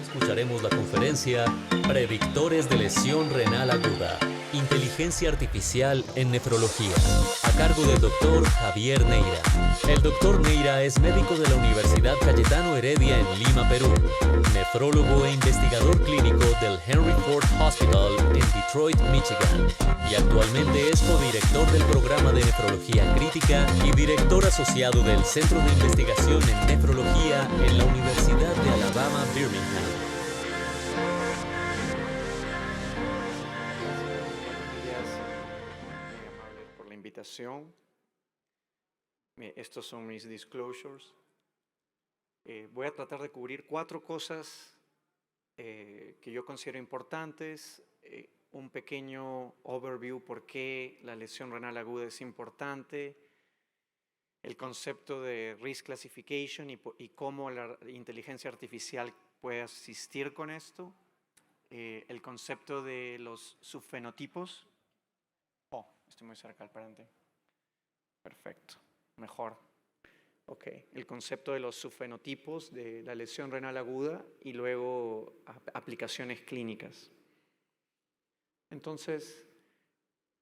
Escucharemos la conferencia Predictores de lesión renal aguda, inteligencia artificial en nefrología, a cargo del Dr. Javier Neira. El Dr. Neira es médico de la Universidad Cayetano Heredia en Lima, Perú, nefrólogo e investigador clínico del Henry Ford Hospital en Detroit, Michigan, y actualmente es codirector del programa de nefrología crítica y director asociado del Centro de Investigación en Nefrología en la Universidad de Alabama, Birmingham. Estos son mis disclosures. Voy a tratar de cubrir 4 cosas que yo considero importantes. Un pequeño overview por qué la lesión renal aguda es importante. El concepto de risk classification y cómo la inteligencia artificial puede asistir con esto. El concepto de los subfenotipos. Estoy muy cerca al parante. Perfecto, mejor. Ok, el concepto de los subfenotipos de la lesión renal aguda y luego aplicaciones clínicas. Entonces,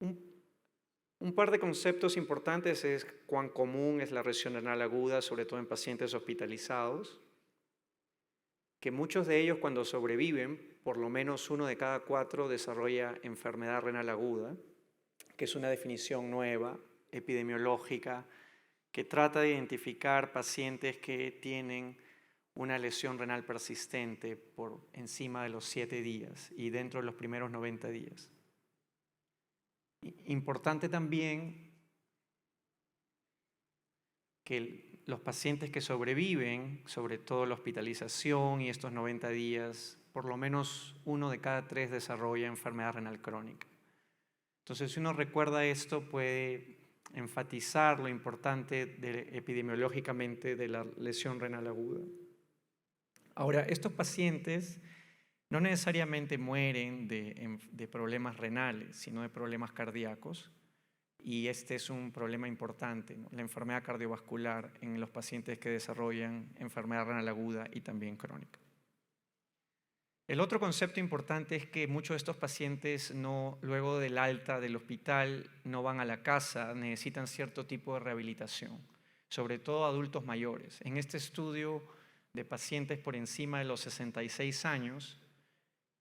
un par de conceptos importantes es cuán común es la lesión renal aguda, sobre todo en pacientes hospitalizados, que muchos de ellos cuando sobreviven, por lo menos 1 de cada 4 desarrolla enfermedad renal aguda, que es una definición nueva, epidemiológica, que trata de identificar pacientes que tienen una lesión renal persistente por encima de los 7 días y dentro de los primeros 90 días. Importante también que los pacientes que sobreviven, sobre todo la hospitalización y estos 90 días, por lo menos 1 de cada 3 desarrolla enfermedad renal crónica. Entonces, si uno recuerda esto, puede enfatizar lo importante epidemiológicamente de la lesión renal aguda. Ahora, estos pacientes no necesariamente mueren de problemas renales, sino de problemas cardíacos, y este es un problema importante, ¿no? La enfermedad cardiovascular en los pacientes que desarrollan enfermedad renal aguda y también crónica. El otro concepto importante es que muchos de estos pacientes luego del alta del hospital no van a la casa, necesitan cierto tipo de rehabilitación, sobre todo adultos mayores. En este estudio de pacientes por encima de los 66 años,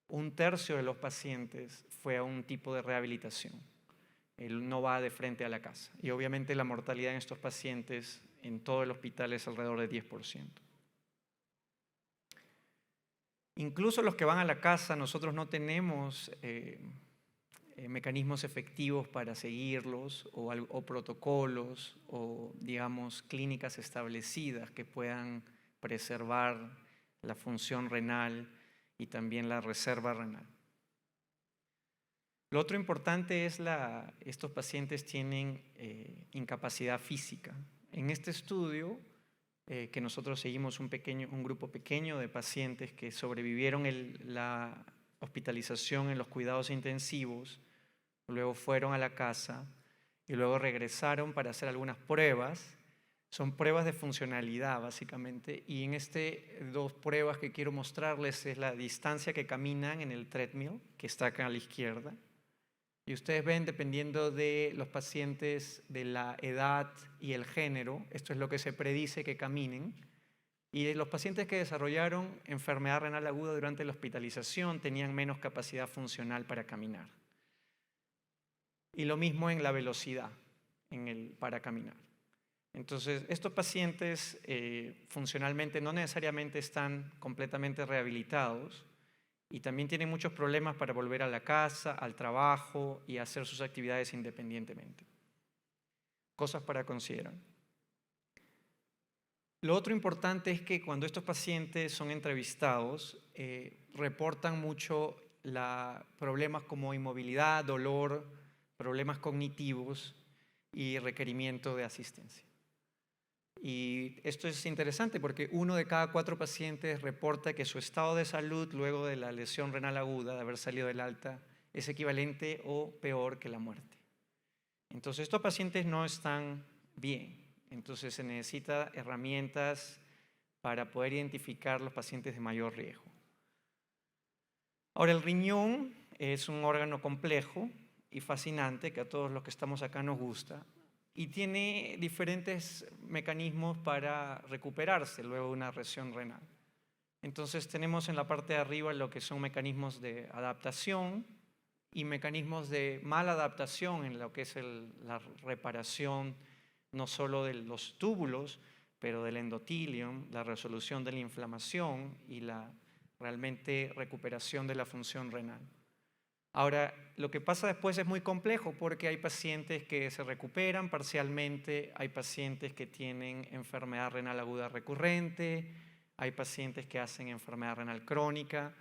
1/3 de los pacientes fue a un tipo de rehabilitación. Él no va de frente a la casa. Y obviamente la mortalidad en estos pacientes en todo el hospital es alrededor de 10%. Incluso los que van a la casa, nosotros no tenemos mecanismos efectivos para seguirlos o protocolos o, digamos, clínicas establecidas que puedan preservar la función renal y también la reserva renal. Lo otro importante es estos pacientes tienen incapacidad física. En este estudio, que nosotros seguimos un grupo pequeño de pacientes que sobrevivieron la hospitalización en los cuidados intensivos, luego fueron a la casa y luego regresaron para hacer algunas pruebas. Son pruebas de funcionalidad básicamente, y en 2 pruebas que quiero mostrarles es la distancia que caminan en el treadmill, que está acá a la izquierda. Y ustedes ven, dependiendo de los pacientes, de la edad y el género, esto es lo que se predice que caminen. Y los pacientes que desarrollaron enfermedad renal aguda durante la hospitalización tenían menos capacidad funcional para caminar. Y lo mismo en la velocidad para caminar. Entonces, estos pacientes funcionalmente no necesariamente están completamente rehabilitados, y también tienen muchos problemas para volver a la casa, al trabajo y hacer sus actividades independientemente. Cosas para considerar. Lo otro importante es que cuando estos pacientes son entrevistados, reportan mucho problemas como inmovilidad, dolor, problemas cognitivos y requerimiento de asistencia. Y esto es interesante porque 1 de cada 4 pacientes reporta que su estado de salud luego de la lesión renal aguda, de haber salido del alta, es equivalente o peor que la muerte. Entonces, estos pacientes no están bien. Entonces, se necesita herramientas para poder identificar los pacientes de mayor riesgo. Ahora, el riñón es un órgano complejo y fascinante que a todos los que estamos acá nos gusta y tiene diferentes mecanismos para recuperarse luego de una lesión renal. Entonces tenemos en la parte de arriba lo que son mecanismos de adaptación y mecanismos de mala adaptación en lo que es la reparación no solo de los túbulos, pero del endotelio, la resolución de la inflamación y la realmente recuperación de la función renal. Ahora, lo que pasa después es muy complejo porque hay pacientes que se recuperan parcialmente, hay pacientes que tienen enfermedad renal aguda recurrente, hay pacientes que hacen enfermedad renal crónica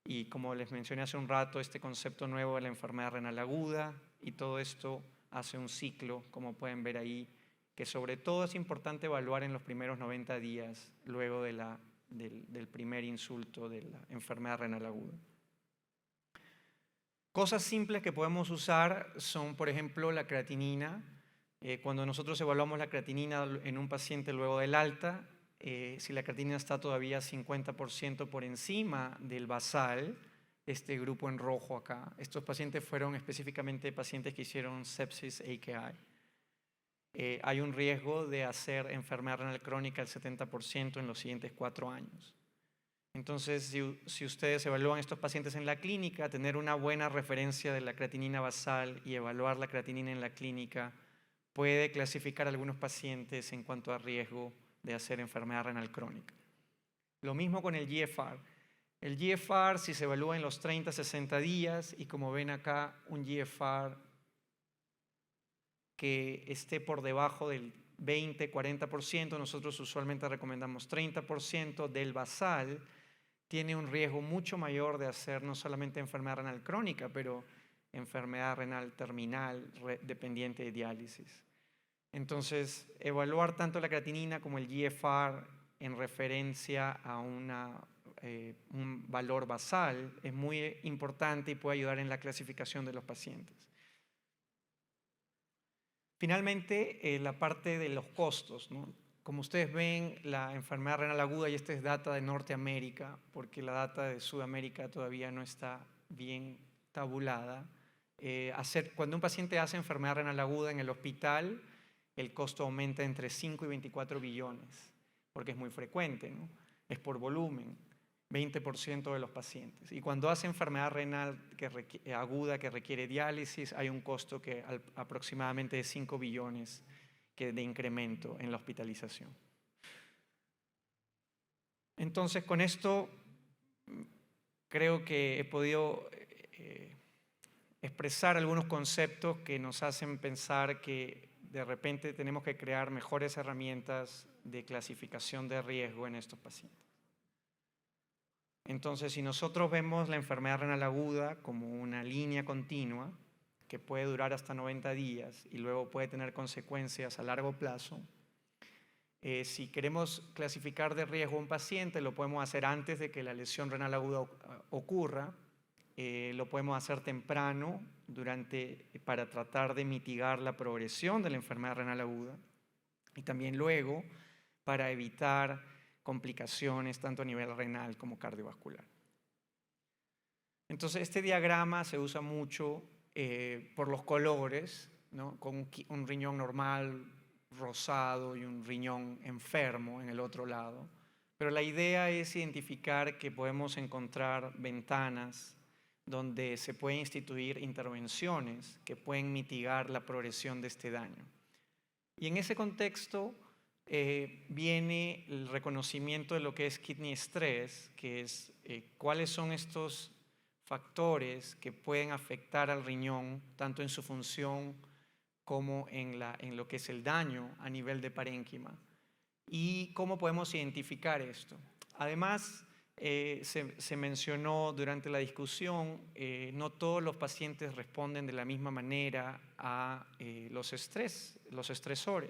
y como les mencioné hace un rato, este concepto nuevo de la enfermedad renal aguda y todo esto hace un ciclo, como pueden ver ahí, que sobre todo es importante evaluar en los primeros 90 días luego del primer insulto de la enfermedad renal aguda. Cosas simples que podemos usar son, por ejemplo, la creatinina. Cuando nosotros evaluamos la creatinina en un paciente luego del alta, si la creatinina está todavía 50% por encima del basal, este grupo en rojo acá, estos pacientes fueron específicamente pacientes que hicieron sepsis AKI. Hay un riesgo de hacer enfermedad renal crónica del 70% en los siguientes 4 años. Entonces, si ustedes evalúan estos pacientes en la clínica, tener una buena referencia de la creatinina basal y evaluar la creatinina en la clínica puede clasificar a algunos pacientes en cuanto a riesgo de hacer enfermedad renal crónica. Lo mismo con el GFR. El GFR, si se evalúa en los 30-60 días, y como ven acá, un GFR que esté por debajo del 20-40%, nosotros usualmente recomendamos 30% del basal, tiene un riesgo mucho mayor de hacer no solamente enfermedad renal crónica, pero enfermedad renal terminal dependiente de diálisis. Entonces, evaluar tanto la creatinina como el GFR en referencia a un valor basal es muy importante y puede ayudar en la clasificación de los pacientes. Finalmente, la parte de los costos, ¿no? Como ustedes ven, la enfermedad renal aguda, y esta es data de Norteamérica, porque la data de Sudamérica todavía no está bien tabulada. Cuando un paciente hace enfermedad renal aguda en el hospital, el costo aumenta entre 5 y 24 billones, porque es muy frecuente, ¿no? Es por volumen, 20% de los pacientes. Y cuando hace enfermedad renal aguda que requiere diálisis, hay un costo que aproximadamente de 5 billones de incremento en la hospitalización. Entonces, con esto creo que he podido expresar algunos conceptos que nos hacen pensar que de repente tenemos que crear mejores herramientas de clasificación de riesgo en estos pacientes. Entonces, si nosotros vemos la enfermedad renal aguda como una línea continua que puede durar hasta 90 días y luego puede tener consecuencias a largo plazo, si queremos clasificar de riesgo a un paciente, lo podemos hacer antes de que la lesión renal aguda ocurra, lo podemos hacer temprano para tratar de mitigar la progresión de la enfermedad renal aguda y también luego para evitar complicaciones tanto a nivel renal como cardiovascular. Entonces, este diagrama se usa mucho por los colores, ¿no? Con un riñón normal, rosado, y un riñón enfermo en el otro lado. Pero la idea es identificar que podemos encontrar ventanas donde se pueden instituir intervenciones que pueden mitigar la progresión de este daño. Y en ese contexto viene el reconocimiento de lo que es kidney stress, que es cuáles son estos factores que pueden afectar al riñón, tanto en su función como en lo que es el daño a nivel de parénquima. ¿Y cómo podemos identificar esto? Además, se mencionó durante la discusión, no todos los pacientes responden de la misma manera a los estresores.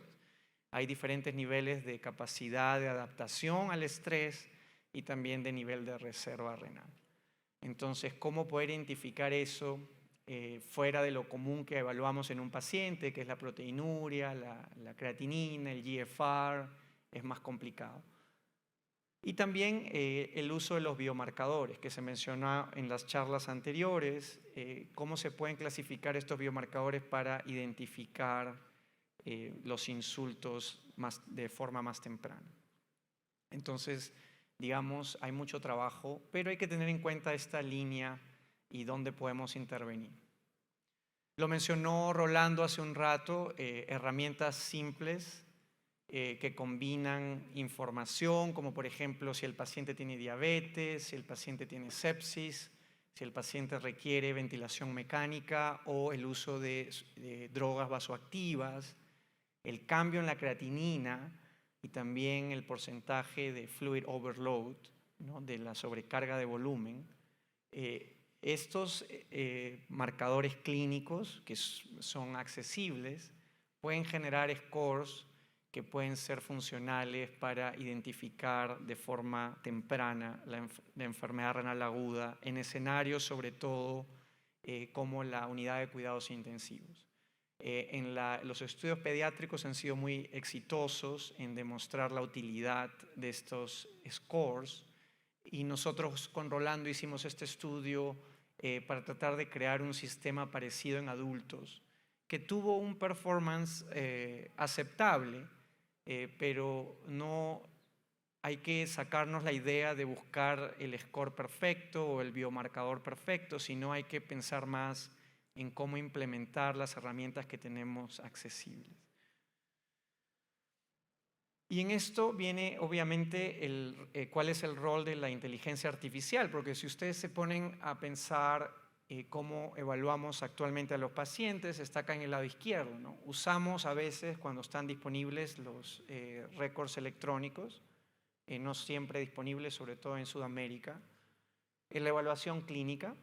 Hay diferentes niveles de capacidad de adaptación al estrés y también de nivel de reserva renal. Entonces, ¿cómo poder identificar eso fuera de lo común que evaluamos en un paciente, que es la proteinuria, la creatinina, el GFR? Es más complicado. Y también el uso de los biomarcadores, que se mencionó en las charlas anteriores, cómo se pueden clasificar estos biomarcadores para identificar los insultos de forma más temprana. Entonces, digamos, hay mucho trabajo, pero hay que tener en cuenta esta línea y dónde podemos intervenir. Lo mencionó Rolando hace un rato, herramientas simples que combinan información, como por ejemplo si el paciente tiene diabetes, si el paciente tiene sepsis, si el paciente requiere ventilación mecánica o el uso de drogas vasoactivas, el cambio en la creatinina y también el porcentaje de fluid overload, ¿no?, de la sobrecarga de volumen. Estos marcadores clínicos que son accesibles pueden generar scores que pueden ser funcionales para identificar de forma temprana la enfermedad renal aguda en escenarios sobre todo como la unidad de cuidados intensivos. Los estudios pediátricos han sido muy exitosos en demostrar la utilidad de estos scores y nosotros con Rolando hicimos este estudio para tratar de crear un sistema parecido en adultos que tuvo un performance aceptable, pero no hay que sacarnos la idea de buscar el score perfecto o el biomarcador perfecto, sino hay que pensar más en cómo implementar las herramientas que tenemos accesibles. Y en esto viene obviamente cuál es el rol de la inteligencia artificial, porque si ustedes se ponen a pensar cómo evaluamos actualmente a los pacientes, está acá en el lado izquierdo, ¿no? Usamos a veces cuando están disponibles los récords electrónicos, no siempre disponibles, sobre todo en Sudamérica, la evaluación clínica,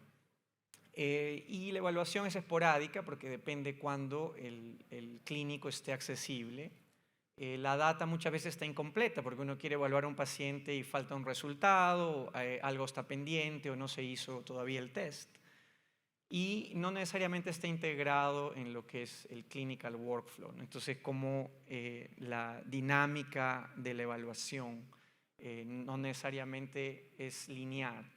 y la evaluación es esporádica porque depende cuándo el clínico esté accesible. La data muchas veces está incompleta porque uno quiere evaluar a un paciente y falta un resultado, algo está pendiente o no se hizo todavía el test. Y no necesariamente está integrado en lo que es el clinical workflow, ¿no? Entonces, como la dinámica de la evaluación no necesariamente es lineal.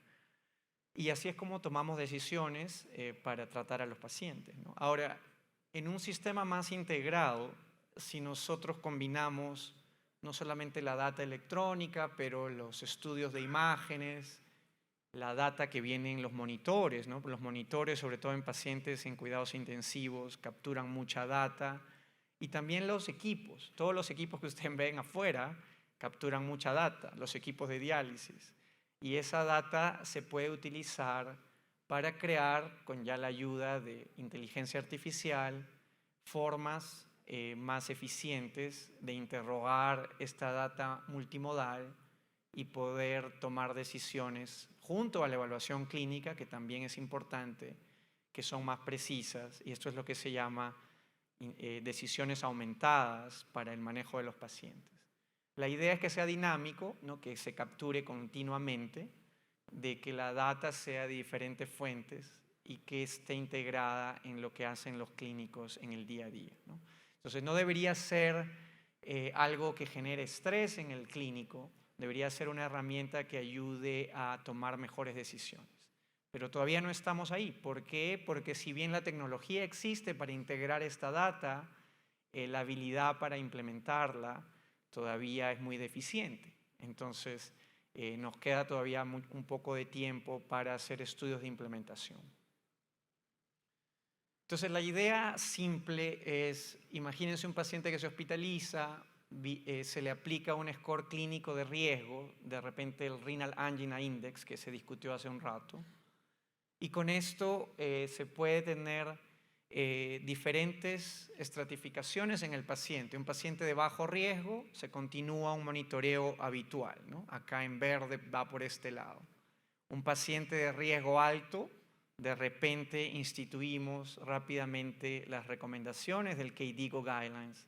Y así es como tomamos decisiones para tratar a los pacientes, ¿no? Ahora, en un sistema más integrado, si nosotros combinamos no solamente la data electrónica, pero los estudios de imágenes, la data que viene en los monitores, ¿no? Los monitores, sobre todo en pacientes en cuidados intensivos, capturan mucha data. Y también los equipos, todos los equipos que ustedes ven afuera capturan mucha data, los equipos de diálisis. Y esa data se puede utilizar para crear, con ya la ayuda de inteligencia artificial, formas más eficientes de interrogar esta data multimodal y poder tomar decisiones junto a la evaluación clínica, que también es importante, que son más precisas, y esto es lo que se llama decisiones aumentadas para el manejo de los pacientes. La idea es que sea dinámico, ¿no?, que se capture continuamente, de que la data sea de diferentes fuentes y que esté integrada en lo que hacen los clínicos en el día a día, ¿no? Entonces no debería ser algo que genere estrés en el clínico, debería ser una herramienta que ayude a tomar mejores decisiones. Pero todavía no estamos ahí. ¿Por qué? Porque si bien la tecnología existe para integrar esta data, la habilidad para implementarla todavía es muy deficiente. Entonces, nos queda todavía un poco de tiempo para hacer estudios de implementación. Entonces, la idea simple es, imagínense un paciente que se hospitaliza, se le aplica un score clínico de riesgo, de repente el Renal Angina Index, que se discutió hace un rato, y con esto se puede tener diferentes estratificaciones en el paciente. Un paciente de bajo riesgo se continúa un monitoreo habitual, ¿no? Acá en verde va por este lado. Un paciente de riesgo alto, de repente instituimos rápidamente las recomendaciones del KDIGO Guidelines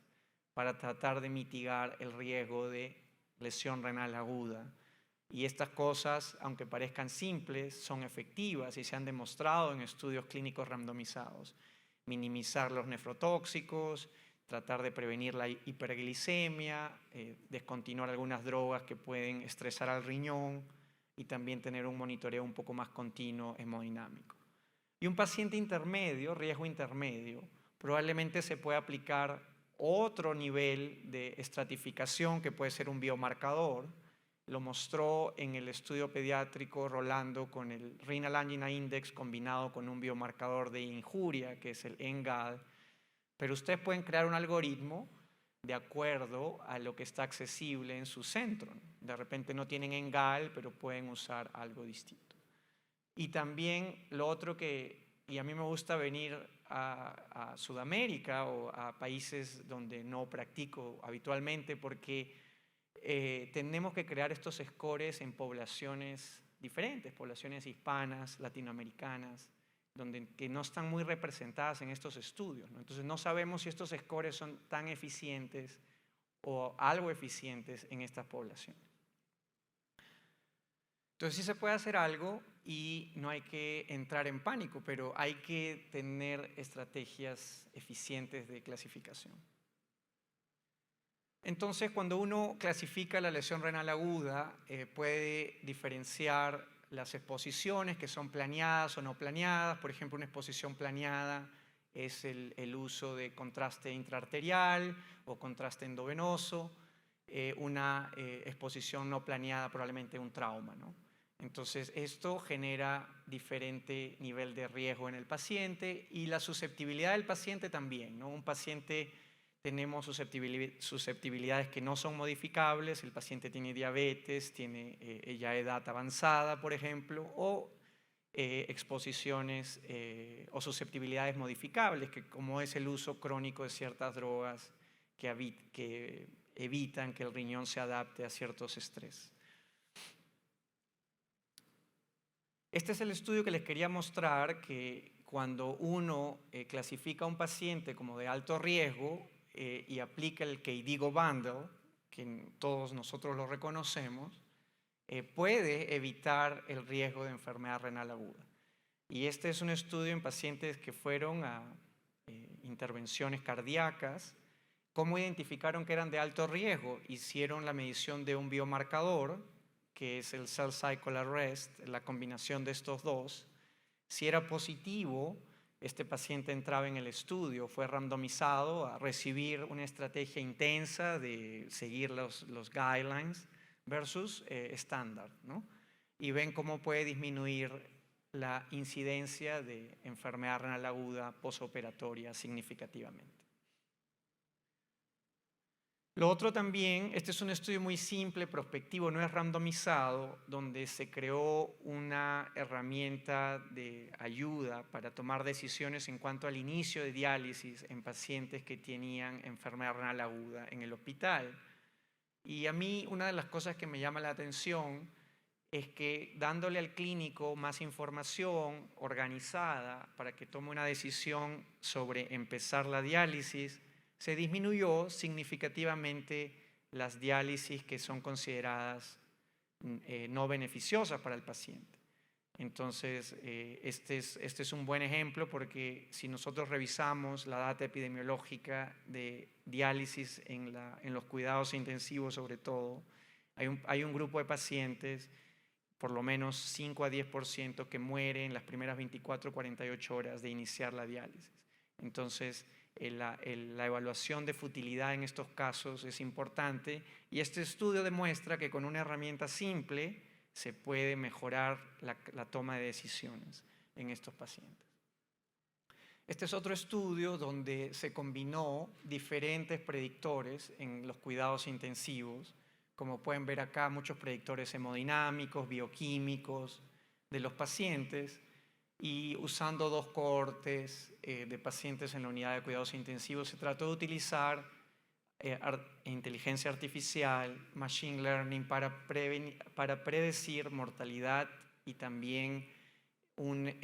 para tratar de mitigar el riesgo de lesión renal aguda. Y estas cosas, aunque parezcan simples, son efectivas y se han demostrado en estudios clínicos randomizados. Minimizar los nefrotóxicos, tratar de prevenir la hiperglicemia, descontinuar algunas drogas que pueden estresar al riñón y también tener un monitoreo un poco más continuo hemodinámico. Y un paciente intermedio, riesgo intermedio, probablemente se puede aplicar otro nivel de estratificación que puede ser un biomarcador. Lo mostró en el estudio pediátrico Rolando con el Renal Angina Index combinado con un biomarcador de injuria, que es el NGAL. Pero ustedes pueden crear un algoritmo de acuerdo a lo que está accesible en su centro. De repente no tienen NGAL, pero pueden usar algo distinto. Y también lo otro y a mí me gusta venir a Sudamérica o a países donde no practico habitualmente porque tenemos que crear estos scores en poblaciones diferentes, poblaciones hispanas, latinoamericanas, que no están muy representadas en estos estudios, ¿no? Entonces no sabemos si estos scores son tan eficientes o algo eficientes en estas poblaciones. Entonces sí se puede hacer algo y no hay que entrar en pánico, pero hay que tener estrategias eficientes de clasificación. Entonces, cuando uno clasifica la lesión renal aguda, puede diferenciar las exposiciones que son planeadas o no planeadas. Por ejemplo, una exposición planeada es el uso de contraste intraarterial o contraste endovenoso. Una exposición no planeada probablemente un trauma, ¿no? Entonces, esto genera diferente nivel de riesgo en el paciente y la susceptibilidad del paciente también, ¿no? Un paciente, tenemos susceptibilidades que no son modificables, el paciente tiene diabetes, tiene ya edad avanzada, por ejemplo, o exposiciones o susceptibilidades modificables, como es el uso crónico de ciertas drogas que evitan que el riñón se adapte a ciertos estrés. Este es el estudio que les quería mostrar, que cuando uno clasifica a un paciente como de alto riesgo y aplica el KDIGO Bundle, que todos nosotros lo reconocemos, puede evitar el riesgo de enfermedad renal aguda. Y este es un estudio en pacientes que fueron a intervenciones cardíacas. ¿Cómo identificaron que eran de alto riesgo? Hicieron la medición de un biomarcador, que es el Cell Cycle Arrest, la combinación de estos dos. Si era positivo, este paciente entraba en el estudio, fue randomizado a recibir una estrategia intensa de seguir los guidelines versus estándar, ¿no? Y ven cómo puede disminuir la incidencia de enfermedad renal aguda posoperatoria significativamente. Lo otro también, este es un estudio muy simple, prospectivo, no es randomizado, donde se creó una herramienta de ayuda para tomar decisiones en cuanto al inicio de diálisis en pacientes que tenían enfermedad renal aguda en el hospital. Y a mí una de las cosas que me llama la atención es que dándole al clínico más información organizada para que tome una decisión sobre empezar la diálisis, se disminuyó significativamente las diálisis que son consideradas no beneficiosas para el paciente. Entonces, este es un buen ejemplo porque si nosotros revisamos la data epidemiológica de diálisis en los cuidados intensivos sobre todo, hay un grupo de pacientes, por lo menos 5 a 10%, que mueren en las primeras 24 o 48 horas de iniciar la diálisis. Entonces, la evaluación de futilidad en estos casos es importante y este estudio demuestra que con una herramienta simple se puede mejorar la toma de decisiones en estos pacientes. Este es otro estudio donde se combinó diferentes predictores en los cuidados intensivos. Como pueden ver acá, muchos predictores hemodinámicos, bioquímicos de los pacientes, y usando dos cohortes de pacientes en la unidad de cuidados intensivos se trató de utilizar inteligencia artificial, machine learning para predecir mortalidad y también un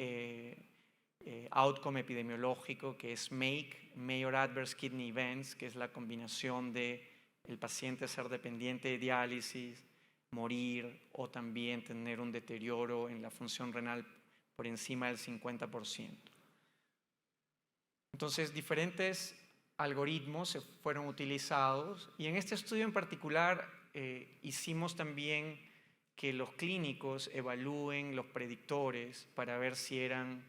outcome epidemiológico que es MAKE, Major Adverse Kidney Events, que es la combinación de el paciente ser dependiente de diálisis, morir o también tener un deterioro en la función renal por encima del 50%. Entonces, diferentes algoritmos se fueron utilizados y en este estudio en particular hicimos también que los clínicos evalúen los predictores para ver si eran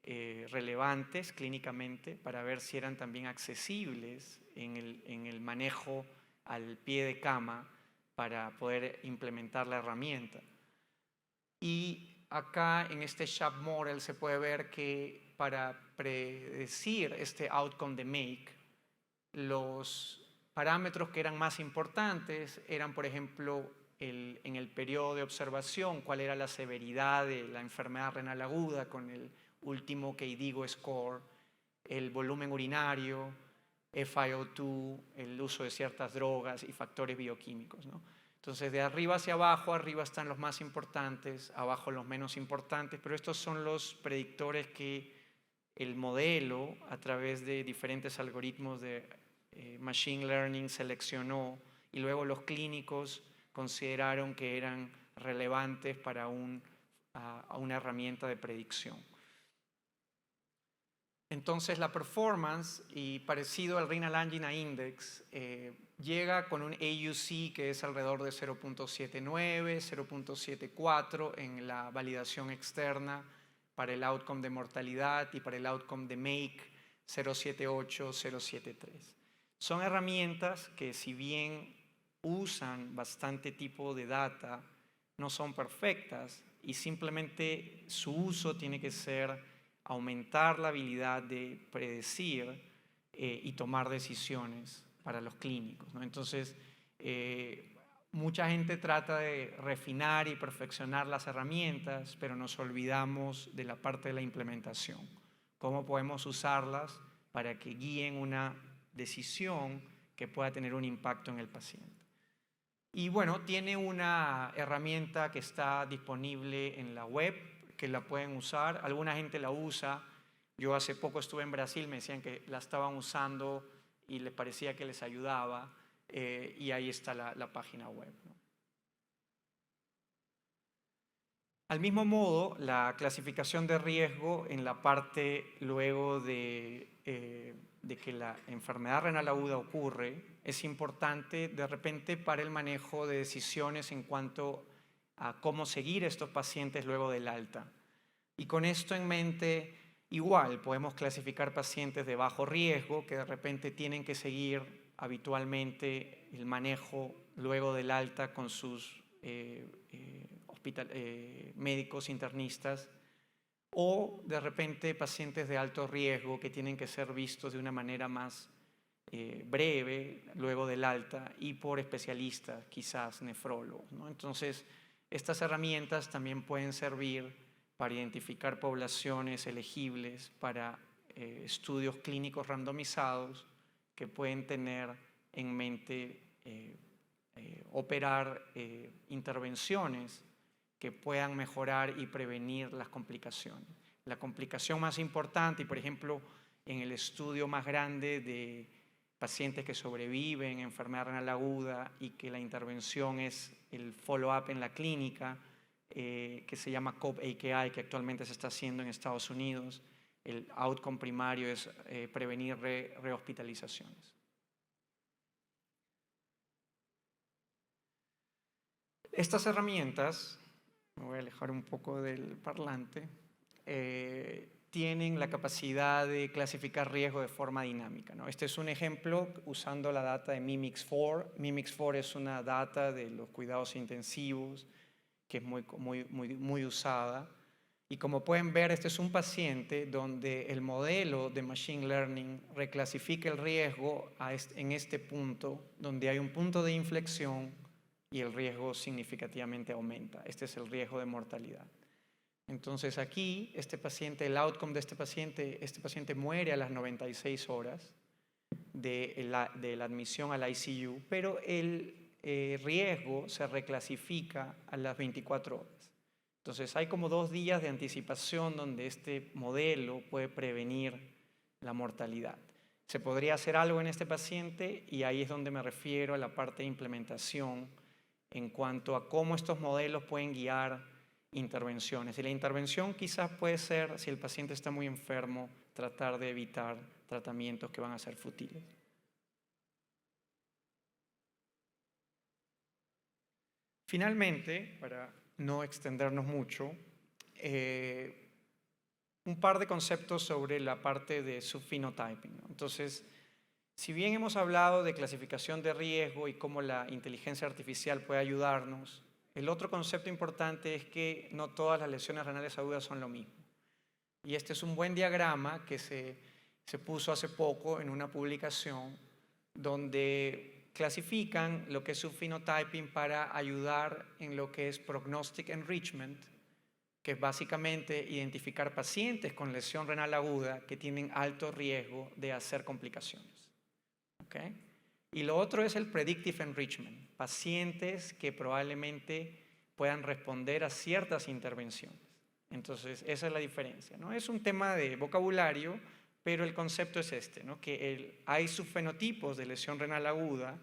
relevantes clínicamente, para ver si eran también accesibles en el manejo al pie de cama para poder implementar la herramienta. Y acá en este SHAP model se puede ver que para predecir este outcome de MAKE, los parámetros que eran más importantes eran, por ejemplo, en el periodo de observación, cuál era la severidad de la enfermedad renal aguda con el último KDIGO score, el volumen urinario, FiO2, el uso de ciertas drogas y factores bioquímicos, ¿no? Entonces, de arriba hacia abajo, arriba están los más importantes, abajo los menos importantes, pero estos son los predictores que el modelo, a través de diferentes algoritmos de machine learning, seleccionó, y luego los clínicos consideraron que eran relevantes para una herramienta de predicción. Entonces la performance, y parecido al Renal Angina Index, llega con un AUC que es alrededor de 0.79, 0.74 en la validación externa para el outcome de mortalidad y para el outcome de MAKE 0.78, 0.73. Son herramientas que, si bien usan bastante tipo de data, no son perfectas y simplemente su uso tiene que ser aumentar la habilidad de predecir y tomar decisiones para los clínicos, ¿no? Entonces, mucha gente trata de refinar y perfeccionar las herramientas, pero nos olvidamos de la parte de la implementación. ¿Cómo podemos usarlas para que guíen una decisión que pueda tener un impacto en el paciente? Y bueno, tiene una herramienta que está disponible en la web, que la pueden usar. Alguna gente la usa. Yo hace poco estuve en Brasil, me decían que la estaban usando y les parecía que les ayudaba, y ahí está la página web, ¿no? Al mismo modo, la clasificación de riesgo en la parte luego de que la enfermedad renal aguda ocurre es importante de repente para el manejo de decisiones en cuanto a cómo seguir a estos pacientes luego del alta. Y con esto en mente, igual podemos clasificar pacientes de bajo riesgo que de repente tienen que seguir habitualmente el manejo luego del alta con sus médicos internistas, o de repente pacientes de alto riesgo que tienen que ser vistos de una manera más breve luego del alta y por especialistas, quizás nefrólogos, ¿no? Entonces, estas herramientas también pueden servir para identificar poblaciones elegibles para estudios clínicos randomizados que pueden tener en mente operar intervenciones que puedan mejorar y prevenir las complicaciones. La complicación más importante, y por ejemplo, en el estudio más grande de pacientes que sobreviven enfermedad renal aguda y que la intervención es el follow-up en la clínica, que se llama COPE-AKI, que actualmente se está haciendo en Estados Unidos, el outcome primario es prevenir rehospitalizaciones. Estas herramientas, me voy a alejar un poco del parlante, tienen la capacidad de clasificar riesgo de forma dinámica, ¿no? Este es un ejemplo usando la data de MIMIX-4. MIMIX-4 es una data de los cuidados intensivos que es muy usada. Y como pueden ver, este es un paciente donde el modelo de Machine Learning reclasifica el riesgo en este punto, donde hay un punto de inflexión y el riesgo significativamente aumenta. Este es el riesgo de mortalidad. Entonces aquí, el outcome de este paciente muere a las 96 horas de la admisión al ICU, pero el riesgo se reclasifica a las 24 horas. Entonces hay como 2 días de anticipación donde este modelo puede prevenir la mortalidad. Se podría hacer algo en este paciente y ahí es donde me refiero a la parte de implementación en cuanto a cómo estos modelos pueden guiar intervenciones. Y la intervención quizás puede ser, si el paciente está muy enfermo, tratar de evitar tratamientos que van a ser fútiles. Finalmente, para no extendernos mucho, un par de conceptos sobre la parte de subphenotyping, ¿no? Entonces, si bien hemos hablado de clasificación de riesgo y cómo la inteligencia artificial puede ayudarnos, el otro concepto importante es que no todas las lesiones renales agudas son lo mismo. Y este es un buen diagrama que se puso hace poco en una publicación donde clasifican lo que es subphenotyping para ayudar en lo que es prognostic enrichment, que es básicamente identificar pacientes con lesión renal aguda que tienen alto riesgo de hacer complicaciones. ¿Okay? Y lo otro es el predictive enrichment, pacientes que probablemente puedan responder a ciertas intervenciones. Entonces, esa es la diferencia, ¿no? Es un tema de vocabulario, pero el concepto es este, ¿no? Que hay subfenotipos de lesión renal aguda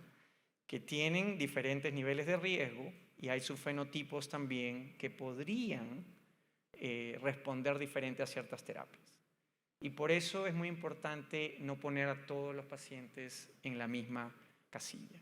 que tienen diferentes niveles de riesgo y hay subfenotipos también que podrían responder diferente a ciertas terapias. Y por eso es muy importante no poner a todos los pacientes en la misma casilla.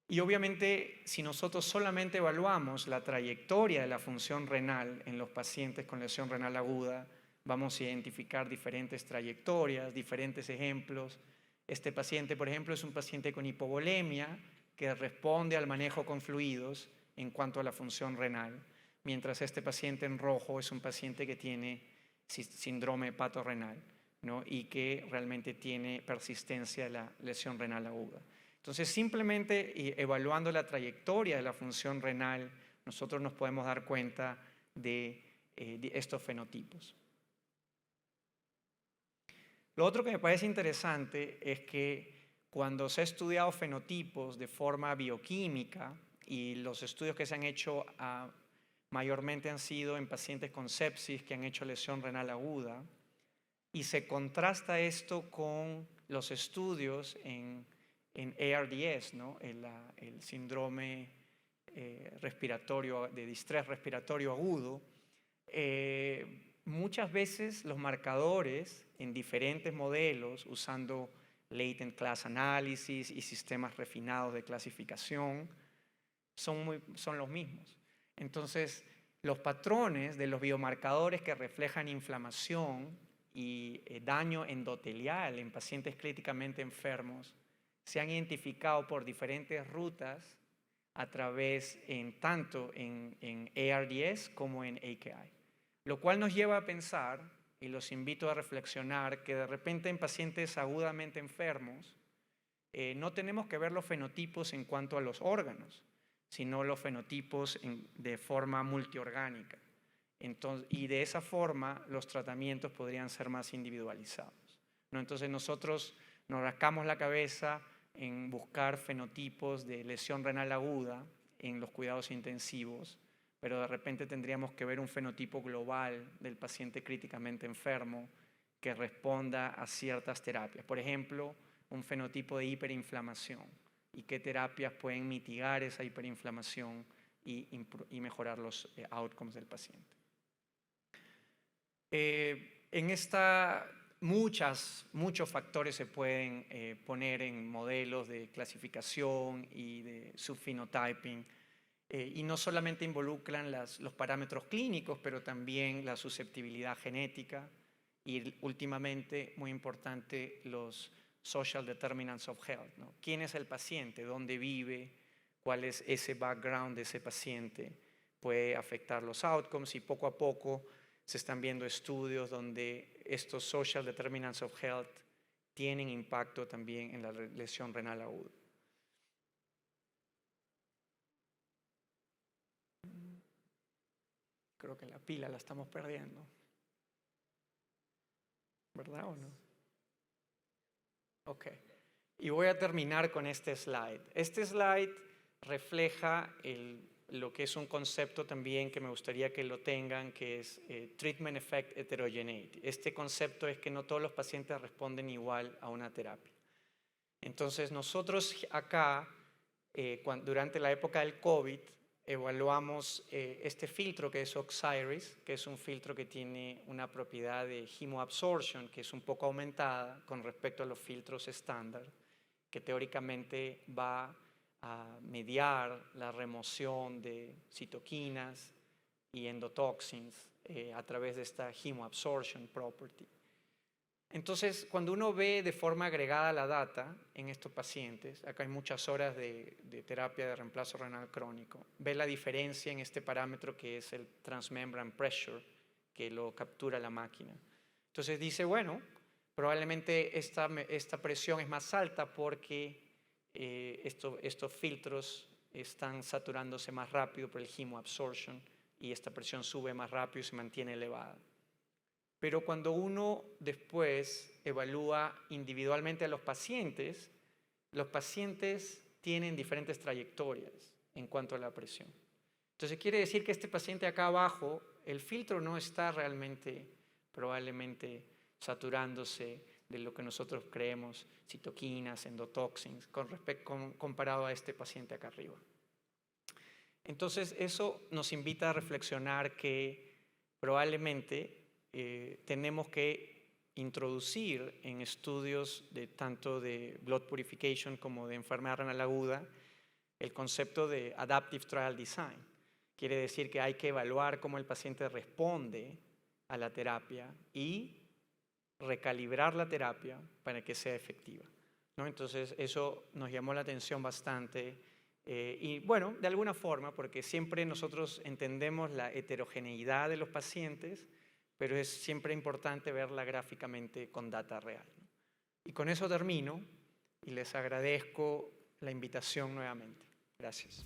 Y obviamente, si nosotros solamente evaluamos la trayectoria de la función renal en los pacientes con lesión renal aguda, vamos a identificar diferentes trayectorias, diferentes ejemplos. Este paciente, por ejemplo, es un paciente con hipovolemia que responde al manejo con fluidos en cuanto a la función renal, mientras este paciente en rojo es un paciente que tiene síndrome hepatorrenal, ¿no? Y que realmente tiene persistencia de la lesión renal aguda. Entonces, simplemente evaluando la trayectoria de la función renal, nosotros nos podemos dar cuenta de estos fenotipos. Lo otro que me parece interesante es que cuando se ha estudiado fenotipos de forma bioquímica, y los estudios que se han hecho mayormente han sido en pacientes con sepsis que han hecho lesión renal aguda, y se contrasta esto con los estudios en ARDS, ¿no? el síndrome respiratorio, de distrés respiratorio agudo. Muchas veces los marcadores en diferentes modelos, usando latent class analysis y sistemas refinados de clasificación, son los mismos. Entonces, los patrones de los biomarcadores que reflejan inflamación y daño endotelial en pacientes críticamente enfermos se han identificado por diferentes rutas a través tanto en ARDS como en AKI. Lo cual nos lleva a pensar, y los invito a reflexionar, que de repente en pacientes agudamente enfermos no tenemos que ver los fenotipos en cuanto a los órganos, sino los fenotipos de forma multiorgánica. Y de esa forma los tratamientos podrían ser más individualizados, ¿no? Entonces nosotros nos rascamos la cabeza en buscar fenotipos de lesión renal aguda en los cuidados intensivos, pero de repente tendríamos que ver un fenotipo global del paciente críticamente enfermo que responda a ciertas terapias. Por ejemplo, un fenotipo de hiperinflamación y qué terapias pueden mitigar esa hiperinflamación y mejorar los outcomes del paciente. En esta, muchos factores se pueden poner en modelos de clasificación y de subphenotyping, y no solamente involucran los parámetros clínicos, pero también la susceptibilidad genética y últimamente, muy importante, los social determinants of health, ¿no? ¿Quién es el paciente? ¿Dónde vive? ¿Cuál es ese background de ese paciente? Puede afectar los outcomes, y poco a poco se están viendo estudios donde estos social determinants of health tienen impacto también en la lesión renal aguda. Creo que la pila la estamos perdiendo, ¿verdad o no? Ok, y voy a terminar con este slide. Este slide refleja lo que es un concepto también que me gustaría que lo tengan, que es Treatment Effect Heterogeneity. Este concepto es que no todos los pacientes responden igual a una terapia. Entonces nosotros acá, durante la época del COVID, evaluamos este filtro que es Oxiris, que es un filtro que tiene una propiedad de hemoabsorption que es un poco aumentada con respecto a los filtros estándar, que teóricamente va a mediar la remoción de citoquinas y endotoxins a través de esta hemoabsorption property. Entonces, cuando uno ve de forma agregada la data en estos pacientes, acá hay muchas horas de terapia de reemplazo renal crónico, ve la diferencia en este parámetro que es el transmembrane pressure, que lo captura la máquina. Entonces dice, bueno, probablemente esta presión es más alta porque estos filtros están saturándose más rápido por el hemoabsorption y esta presión sube más rápido y se mantiene elevada. Pero cuando uno después evalúa individualmente a los pacientes tienen diferentes trayectorias en cuanto a la presión. Entonces quiere decir que este paciente acá abajo, el filtro no está realmente, probablemente, saturándose de lo que nosotros creemos, citoquinas, endotoxins, comparado a este paciente acá arriba. Entonces eso nos invita a reflexionar que probablemente tenemos que introducir en estudios tanto de blood purification como de enfermedad renal aguda el concepto de adaptive trial design. Quiere decir que hay que evaluar cómo el paciente responde a la terapia y recalibrar la terapia para que sea efectiva, ¿no? Entonces eso nos llamó la atención bastante y bueno, de alguna forma, porque siempre nosotros entendemos la heterogeneidad de los pacientes, pero es siempre importante verla gráficamente con data real. Y con eso termino y les agradezco la invitación nuevamente. Gracias.